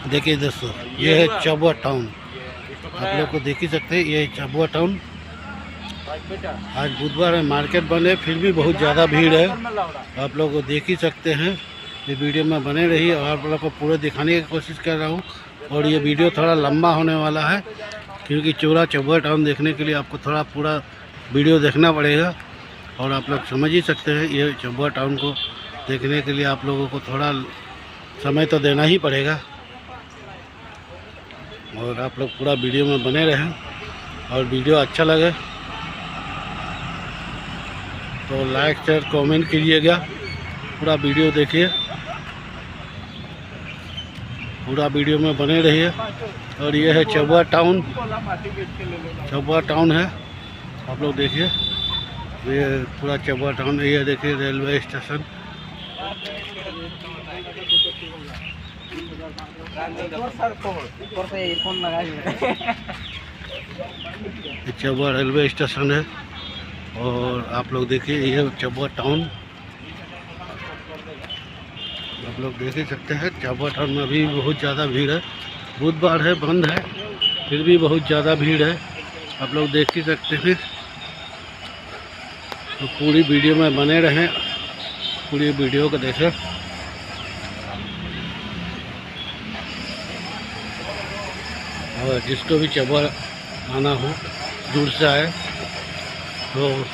देखिए दोस्तों, ये है चबुआ टाउन। आप लोग को देख ही सकते हैं, ये है चबुआ टाउन। आज बुधवार है, मार्केट बंद है, फिर भी बहुत ज़्यादा भीड़ है। आप लोग को देख ही सकते हैं। ये वीडियो में बने रही और आप लोग को पूरा दिखाने की कोशिश कर रहा हूँ। और ये वीडियो थोड़ा लंबा होने वाला है, क्योंकि चबुआ टाउन देखने के लिए आपको थोड़ा पूरा वीडियो देखना पड़ेगा। और आप लोग समझ ही सकते हैं, ये चबुआ टाउन को देखने के लिए आप लोगों को थोड़ा समय तो देना ही पड़ेगा। और आप लोग पूरा वीडियो में बने रहें, और वीडियो अच्छा लगे तो लाइक शेयर कमेंट कीजिएगा। पूरा वीडियो देखिए, पूरा वीडियो में बने रहिए। और ये है चबुआ टाउन, चबुआ टाउन है। आप लोग देखिए, ये पूरा चबुआ टाउन। ये देखिए रेलवे स्टेशन। चबुआ रेलवे स्टेशन है। और आप लोग देखिए, ये चबुआ टाउन। आप लोग देख ही सकते हैं, चबुआ टाउन में अभी बहुत ज़्यादा भीड़ है। बुधवार है, बंद है, फिर भी बहुत ज़्यादा भीड़ है। आप लोग देख ही सकते हैं। तो पूरी वीडियो में बने रहें, पूरी वीडियो को देखें। और जिसको भी चबुआ आना हो, दूर से आए तो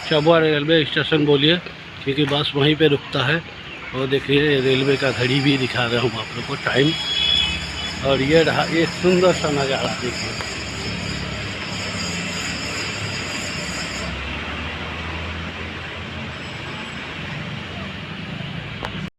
चबुआ रेलवे स्टेशन बोलिए, क्योंकि बस वहीं पे रुकता है। और देखिए, रेलवे का घड़ी भी दिखा रहा हूँ आप लोग को, टाइम। और ये रहा एक सुंदर सा नज़ारा, देखिए।